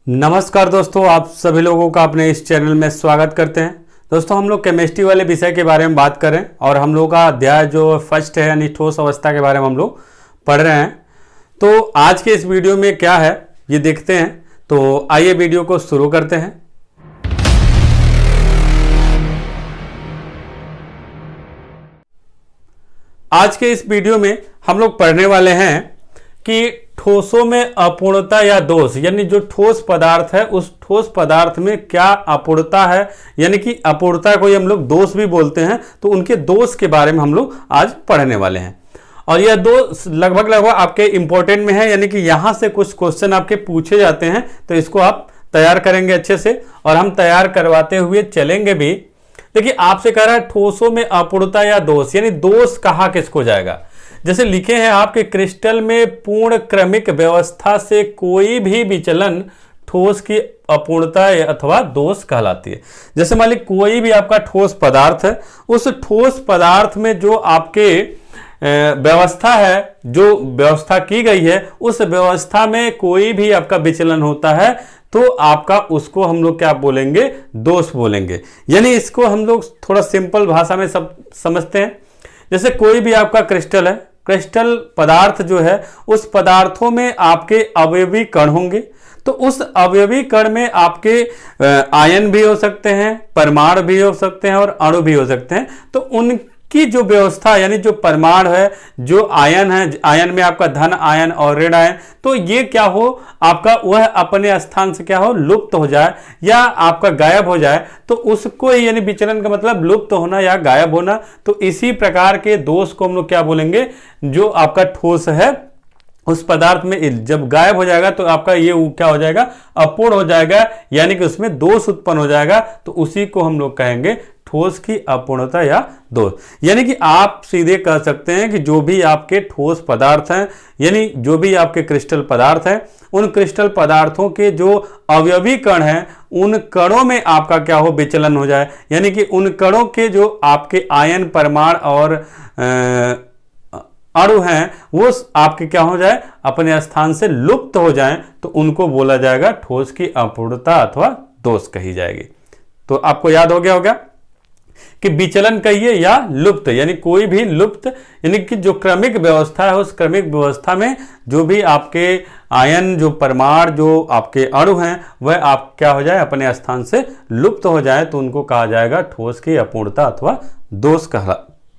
नमस्कार दोस्तों, आप सभी लोगों का अपने इस चैनल में स्वागत करते हैं। दोस्तों, हम लोग केमिस्ट्री वाले विषय के बारे में बात करें और हम लोग का अध्याय जो फर्स्ट है यानी ठोस अवस्था के बारे में हम लोग पढ़ रहे हैं। तो आज के इस वीडियो में क्या है ये देखते हैं। तो आइए वीडियो को शुरू करते हैं। आज के इस वीडियो में हम लोग पढ़ने वाले हैं कि ठोसों में अपूर्णता या दोष, यानी जो ठोस पदार्थ है उस ठोस पदार्थ में क्या अपूर्णता है, यानी कि अपूर्णता को हम लोग दोष भी बोलते हैं। तो उनके दोष के बारे में हम लोग आज पढ़ने वाले हैं और यह दोष लगभग आपके इंपॉर्टेंट में है, यानी कि यहां से कुछ क्वेश्चन आपके पूछे जाते हैं। तो इसको आप तैयार करेंगे अच्छे से और हम तैयार करवाते हुए चलेंगे भी। देखिए, आपसे कह रहा है ठोसों में अपूर्णता या दोष, यानी दोष कहाँ किसको जाएगा। जैसे लिखे हैं आपके क्रिस्टल में पूर्ण क्रमिक व्यवस्था से कोई भी विचलन ठोस की अपूर्णता अथवा दोष कहलाती है। जैसे मान लीजिए कोई भी आपका ठोस पदार्थ है, उस ठोस पदार्थ में जो आपके व्यवस्था है, जो व्यवस्था की गई है, उस व्यवस्था में कोई भी आपका विचलन होता है तो आपका उसको हम लोग क्या बोलेंगे, दोष बोलेंगे। यानी इसको हम लोग थोड़ा सिंपल भाषा में सब समझते हैं। जैसे कोई भी आपका क्रिस्टल है, क्रिस्टल पदार्थ जो है उस पदार्थों में आपके अवयवी कण होंगे। तो उस अवयवी कण में आपके आयन भी हो सकते हैं, परमाणु भी हो सकते हैं और अणु भी हो सकते हैं। तो उनकी जो व्यवस्था, यानी जो परमाणु है, जो आयन है, आयन में आपका धन आयन और ऋण आयन, तो ये क्या हो आपका, वह अपने स्थान से क्या हो, लुप्त हो जाए या आपका गायब हो जाए। तो उसको यानी विचलन का मतलब लुप्त होना या गायब होना। तो इसी प्रकार के दोष को हम लोग क्या बोलेंगे, जो आपका ठोस है उस पदार्थ में जब गायब हो जाएगा तो आपका ये क्या हो जाएगा, अपूर्ण हो जाएगा, यानी कि उसमें दोष उत्पन्न हो जाएगा। तो उसी को हम लोग कहेंगे ठोस की अपूर्णता या दोष। यानी कि आप सीधे कह सकते हैं कि जो भी आपके ठोस पदार्थ हैं, यानी जो भी आपके क्रिस्टल पदार्थ हैं, उन क्रिस्टल पदार्थों के जो अवयवी कण हैं, उन कणों में आपका क्या हो, विचलन हो जाए। यानी कि उन कणों के जो आपके आयन, परमाणु और अणु हैं वो आपके क्या हो जाए, अपने स्थान से लुप्त हो जाएं। तो उनको बोला जाएगा ठोस की अपूर्णता अथवा दोष कही जाएगी। तो आपको याद हो गया होगा कि विचलन कहिए या लुप्त, यानी कोई भी लुप्त, यानी कि जो क्रमिक व्यवस्था है उस क्रमिक व्यवस्था में जो भी आपके आयन, जो परमाणु, जो आपके अणु हैं, वह आप क्या हो जाए, अपने स्थान से लुप्त हो जाए। तो उनको कहा जाएगा ठोस की अपूर्णता अथवा दोष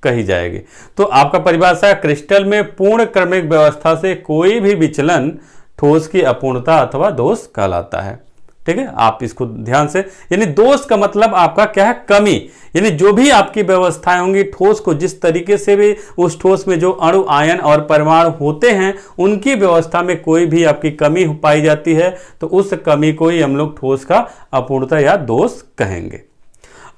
कही जाएगी। तो आपका परिभाषा, क्रिस्टल में पूर्ण क्रमिक व्यवस्था से कोई भी विचलन ठोस की अपूर्णता अथवा दोष कहलाता है। ठीक है, आप इसको ध्यान से, यानी दोष का मतलब आपका क्या है, कमी। यानी जो भी आपकी व्यवस्थाएं होंगी ठोस को, जिस तरीके से भी उस ठोस में जो अणु, आयन और परमाणु होते हैं, उनकी व्यवस्था में कोई भी आपकी कमी पाई जाती है तो उस कमी को ही हम लोग ठोस का अपूर्णता या दोष कहेंगे।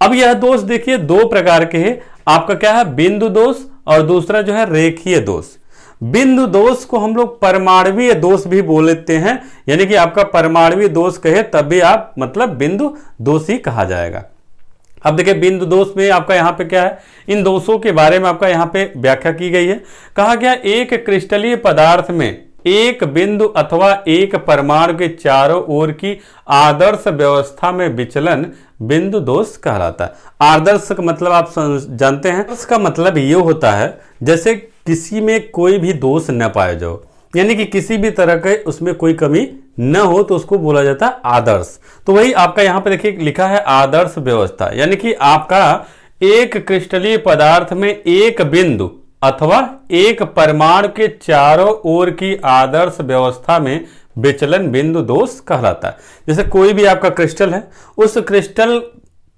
अब यह दोष देखिए दो प्रकार के हैं। आपका क्या है, बिंदु दोष और दूसरा जो है रेखीय दोष। बिंदु दोष को हम लोग परमाणुवीय दोष भी बोल लेते हैं, यानी कि आपका परमाणुवीय दोष कहे तब भी आप मतलब बिंदु दोष ही कहा जाएगा। अब देखिए बिंदु दोष में आपका यहाँ पे क्या है, इन दोषों के बारे में आपका यहाँ पे व्याख्या की गई है। कहा गया एक क्रिस्टलीय पदार्थ में एक बिंदु अथवा एक परमाणु के चारों ओर की आदर्श व्यवस्था में विचलन बिंदु दोष कहलाता है। आदर्श का मतलब आप जानते हैं, इसका मतलब ये होता है जैसे किसी में कोई भी दोष न पाया जाओ, यानी कि किसी भी तरह के उसमें कोई कमी न हो, तो उसको बोला जाता है आदर्श। तो वही आपका यहाँ पे देखिए लिखा है आदर्श व्यवस्था, यानी कि आपका एक क्रिस्टलीय पदार्थ में एक बिंदु अथवा एक परमाणु के चारों ओर की आदर्श व्यवस्था में विचलन बिंदु दोष कहलाता है। जैसे कोई भी आपका क्रिस्टल है, उस क्रिस्टल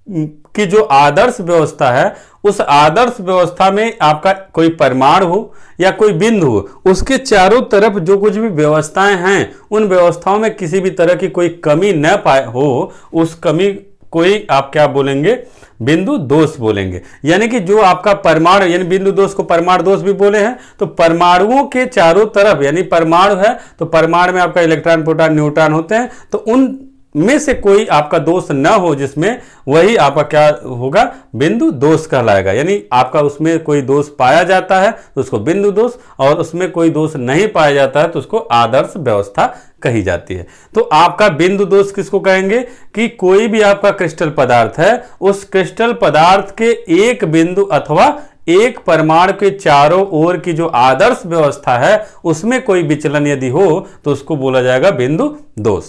की जो आदर्श व्यवस्था है, उस आदर्श व्यवस्था में आपका कोई परमाणु हो या कोई बिंदु हो, उसके चारों तरफ जो कुछ भी व्यवस्थाएं हैं, उन व्यवस्थाओं में किसी भी तरह की कोई कमी न पाए हो, उस कमी कोई आप क्या बोलेंगे, बिंदु दोष बोलेंगे। यानी कि जो आपका परमाणु, यानी बिंदु दोष को परमाणु दोष भी बोले हैं। तो परमाणुओं के चारों तरफ, यानी परमाणु है तो परमाणु में आपका इलेक्ट्रॉन, प्रोटॉन, न्यूट्रॉन होते हैं, तो उन में से कोई आपका दोष न हो जिसमें, वही आपका क्या होगा, बिंदु दोष कहलाएगा। यानी आपका उसमें कोई दोष पाया जाता है तो उसको बिंदु दोष, और उसमें कोई दोष नहीं पाया जाता है तो उसको आदर्श व्यवस्था कही जाती है। तो आपका बिंदु दोष किसको कहेंगे कि कोई भी आपका क्रिस्टल पदार्थ है, उस क्रिस्टल पदार्थ के एक बिंदु अथवा एक परमाणु के चारों ओर की जो आदर्श व्यवस्था है उसमें कोई विचलन यदि हो तो उसको बोला जाएगा बिंदु दोष।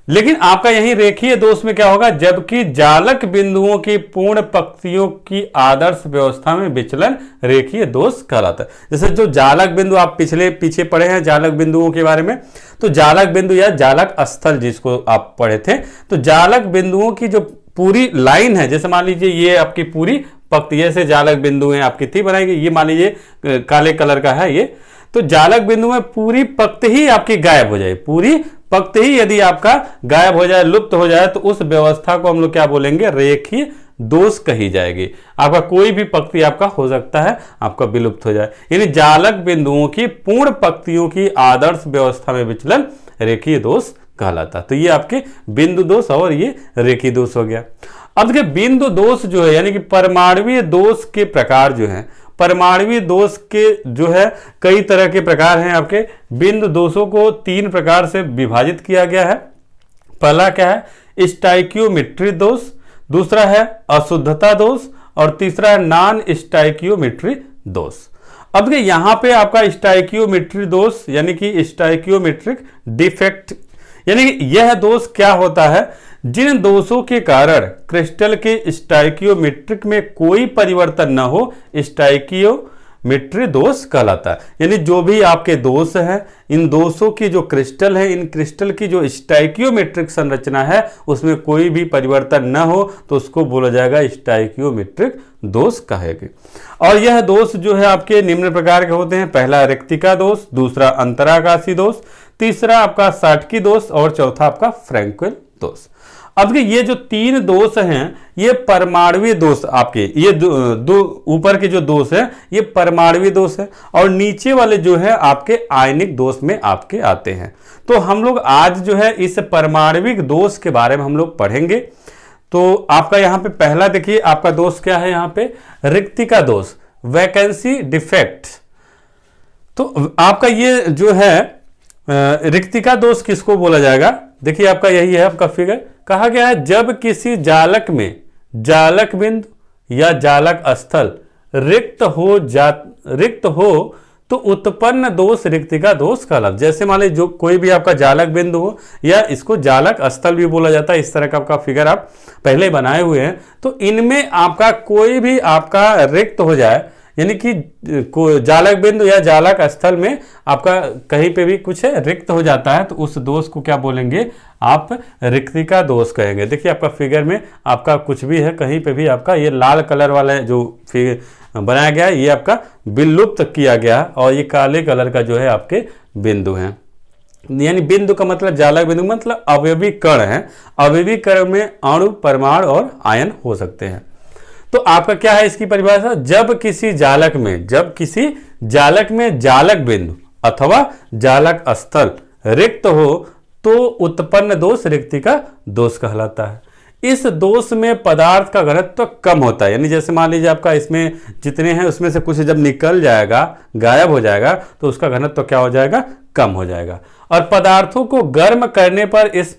लेकिन आपका यही रेखीय दोष में क्या होगा, जबकि जालक बिंदुओं की पूर्ण पंक्तियों की आदर्श व्यवस्था में विचलन रेखीय दोष कहलाता है। जैसे जो जालक बिंदु आप पीछे पढ़े हैं जालक बिंदुओं के बारे में, तो जालक बिंदु या जालक स्थल जिसको आप पढ़े थे, तो जालक बिंदुओं की जो पूरी लाइन है, जैसे मान लीजिए ये आपकी पूरी पंक्ति, जैसे जालक बिंदु है आपकी थी बनाई गई, ये मान लीजिए काले कलर का है ये, तो जालक बिंदु में पूरी पंक्ति ही आपकी गायब हो जाए, पूरी पंक्ति ही यदि आपका गायब हो जाए, लुप्त हो जाए, तो उस व्यवस्था को हम लोग क्या बोलेंगे, रेखीय दोष कही जाएगी। आपका कोई भी पंक्ति आपका हो सकता है आपका विलुप्त हो जाए, यानी जालक बिंदुओं की पूर्ण पंक्तियों की आदर्श व्यवस्था में विचलन रेखीय दोष कहलाता। तो ये आपके बिंदु दोष और ये रेखीय दोष हो गया। अब देखिए बिंदु दोष जो है यानी कि परमाणुवीय दोष के प्रकार जो है, परमाणुवीय दोष के जो है कई तरह के प्रकार हैं। आपके बिंदु दोषों को 3 प्रकार से विभाजित किया गया है। पहला क्या है, स्टाइकियोमेट्री दोष, दूसरा है अशुद्धता दोष, और तीसरा है नॉन स्टाइकियोमेट्री दोष। अब देखिए यहां पे आपका स्टाइकियोमेट्री दोष यानी कि स्टाइकियोमेट्रिक डिफेक्ट, यानी कि यह दोष क्या होता है, जिन दोषों के कारण क्रिस्टल के स्टाइकियोमेट्रिक में कोई परिवर्तन न हो स्टाइकियोमेट्री दोष कहलाता है। यानी जो भी आपके दोष हैं, इन दोषों की जो क्रिस्टल है, इन क्रिस्टल की जो स्टाइकियोमेट्रिक संरचना है उसमें कोई भी परिवर्तन न हो तो उसको बोला जाएगा स्टाइकियोमेट्रिक दोष कहेंगे। और यह दोष जो है आपके निम्न प्रकार के होते हैं। पहला रिक्तिका दोष, दूसरा अंतराकाशी दोष, तीसरा आपका साटकी दोष और चौथा आपका फ्रैंकल दोष। अब ये जो 3 दोष हैं ये परमाणुवीय दोष, आपके ये दो ऊपर के जो दोष है ये परमाणुवीय दोष है, और नीचे वाले जो है आपके आयनिक दोष में आपके आते हैं। तो हम लोग आज जो है इस परमाणुविक दोष के बारे में हम लोग पढ़ेंगे। तो आपका यहाँ पे पहला देखिए आपका दोष क्या है, यहाँ पे रिक्तिका दोष, वैकेंसी डिफेक्ट। तो आपका ये जो है रिक्तिका दोष किसको बोला जाएगा, देखिए आपका यही है आपका फिगर। कहा गया है जब किसी जालक में जालक बिंदु या जालक स्थल रिक्त हो तो उत्पन्न दोष रिक्तिका दोष कहलाता। जैसे मान लीजिए जो कोई भी आपका जालक बिंदु हो या इसको जालक स्थल भी बोला जाता है, इस तरह का आपका फिगर आप पहले बनाए हुए हैं, तो इनमें आपका कोई भी आपका रिक्त हो जाए, यानी कि जालक बिंदु या जालक स्थल में आपका कहीं पे भी कुछ रिक्त हो जाता है तो उस दोष को क्या बोलेंगे, आप रिक्तिका दोष कहेंगे। देखिए आपका फिगर में आपका कुछ भी है, कहीं पे भी आपका ये लाल कलर वाला जो फिगर बनाया गया है ये आपका विलुप्त किया गया, और ये काले कलर का जो है आपके बिंदु हैं। यानी बिंदु का मतलब जालक बिंदु मतलब अवयवी कण है, अवयवी कण में अणु, परमाणु और आयन हो सकते हैं। तो आपका क्या है इसकी परिभाषा, जब किसी जालक में जालक बिंदु अथवा जालक स्थल रिक्त हो तो उत्पन्न दोष रिक्तिका दोष कहलाता है। इस दोष में पदार्थ का घनत्व कम होता है, यानी जैसे मान लीजिए आपका इसमें जितने हैं उसमें से कुछ जब निकल जाएगा, गायब हो जाएगा, तो उसका घनत्व क्या हो जाएगा, कम हो जाएगा। और पदार्थों को गर्म करने पर इस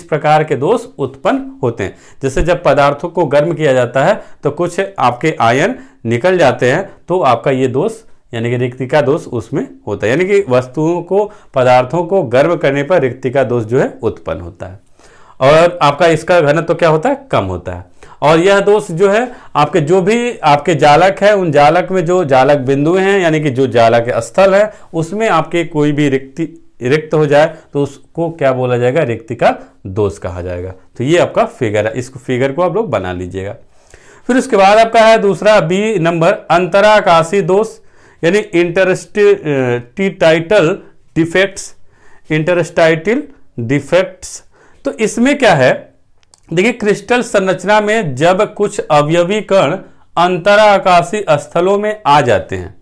प्रकार के दोष उत्पन्न होते हैं। जैसे जब पदार्थों को गर्म किया जाता है तो कुछ आपके आयन निकल जाते हैं, तो आपका ये दोष यानी कि रिक्तिका दोष उसमें होता है। यानी कि वस्तुओं को, पदार्थों को गर्म करने पर रिक्तिका दोष जो है उत्पन्न होता है, और आपका इसका घनत्व तो क्या होता है, कम होता है। और यह दोष जो है आपके जो भी आपके जालक है, उन जालक में जो जालक बिंदु हैं यानी कि जो जालक स्थल है उसमें आपके कोई भी रिक्त हो जाए तो उसको क्या बोला जाएगा, रिक्तिका दोष कहा जाएगा। तो ये आपका फिगर है, इसको फिगर को आप लोग बना लीजिएगा। फिर उसके बाद आपका है दूसरा बी नंबर, अंतराकाशी दोष यानी इंटरस्टाइटल डिफेक्ट्स। तो इसमें क्या है, देखिए क्रिस्टल संरचना में जब कुछ अवयवी कण अंतराकाशी स्थलों में आ जाते हैं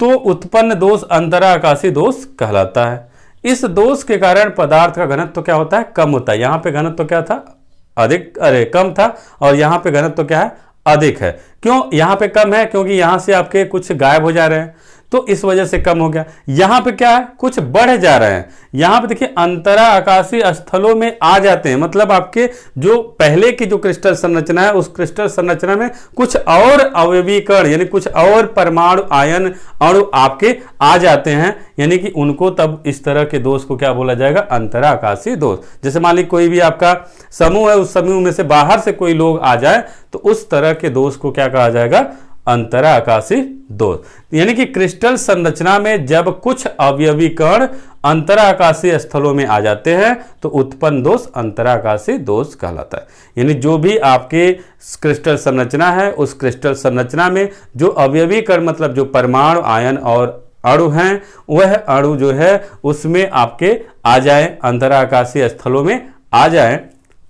तो उत्पन्न दोष अंतराकाशी दोष कहलाता है। इस दोष के कारण पदार्थ का घनत्व तो क्या होता है, कम होता है। यहां पे घनत्व तो क्या था, अधिक, कम था, और यहां पे घनत्व तो क्या है, अधिक है। क्यों यहां पे कम है, क्योंकि यहां से आपके कुछ गायब हो जा रहे हैं, तो इस वजह से कम हो गया। यहां पे क्या है, कुछ बढ़ जा रहे हैं। यहां पे देखिए अंतरा आकाशीय स्थलों में आ जाते हैं, मतलब आपके जो पहले की जो क्रिस्टल संरचना है उस क्रिस्टल संरचना में कुछ और अवयवीकरण यानी कुछ और परमाणु आयन अणु आपके आ जाते हैं, यानी कि उनको तब इस तरह के दोष को क्या बोला जाएगा, अंतरा आकाशीय दोष। जैसे मान ली कोई भी आपका समूह है, उस समूह में से बाहर से कोई लोग आ जाए तो उस तरह के दोष को क्या कहा जाएगा, अंतरा आकाशीय दोष। यानी कि क्रिस्टल संरचना में जब कुछ अवयवी कण अंतरा आकाशीय स्थलों में आ जाते हैं तो उत्पन्न दोष अंतरा आकाशीय दोष कहलाता है। यानी जो भी आपके क्रिस्टल संरचना है उस क्रिस्टल संरचना में जो अवयवी कण मतलब जो परमाणु आयन और अणु हैं, वह अणु जो है उसमें आपके आ जाए, अंतरा आकाशीय स्थलों में आ जाए,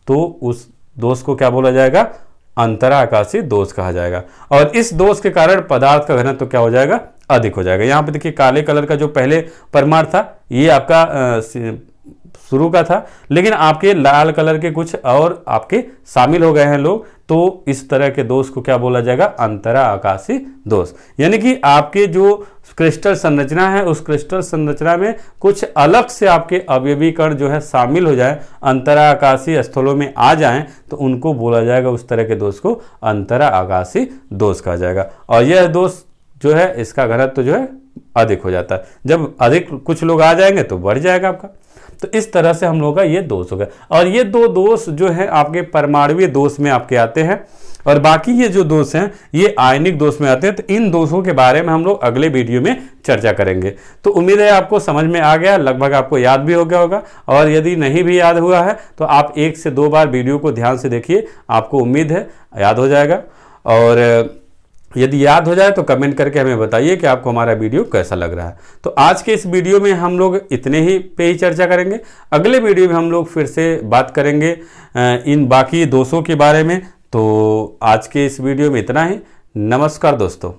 तो उस दोष को क्या बोला जाएगा, अंतरा आकाशीय दोष कहा जाएगा। और इस दोष के कारण पदार्थ का घनत्व तो क्या हो जाएगा, अधिक हो जाएगा। यहां पे देखिए काले कलर का जो पहले परमाणु था ये आपका शुरू का था, लेकिन आपके लाल कलर के कुछ और आपके शामिल हो गए हैं लोग, तो इस तरह के दोष को क्या बोला जाएगा, अंतरा आकाशीय दोष। यानी कि आपके जो क्रिस्टल संरचना है उस क्रिस्टल संरचना में कुछ अलग से आपके अवयवी कण जो है शामिल हो जाए, अंतरा आकाशीय स्थलों में आ जाएं, तो उनको बोला जाएगा, उस तरह के दोष को अंतरा आकाशीय दोष कहा जाएगा। और यह दोष जो है इसका घनत्व जो है अधिक हो जाता है। जब अधिक कुछ लोग आ जाएंगे तो बढ़ जाएगा आपका। तो इस तरह से हम लोगों का ये दोष हो गया। और ये दो दोष जो है आपके परमाणुवीय दोष में आपके आते हैं, और बाकी ये जो दोष हैं ये आयनिक दोष में आते हैं। तो इन दोषों के बारे में हम लोग अगले वीडियो में चर्चा करेंगे। तो उम्मीद है आपको समझ में आ गया, लगभग आपको याद भी हो गया होगा। और यदि नहीं भी याद हुआ है तो आप 1 से 2 बार वीडियो को ध्यान से देखिए, आपको उम्मीद है याद हो जाएगा। और यदि याद हो जाए तो कमेंट करके हमें बताइए कि आपको हमारा वीडियो कैसा लग रहा है। तो आज के इस वीडियो में हम लोग इतने ही पे ही चर्चा करेंगे। अगले वीडियो में हम लोग फिर से बात करेंगे इन बाकी दोषों के बारे में। तो आज के इस वीडियो में इतना ही। नमस्कार दोस्तों।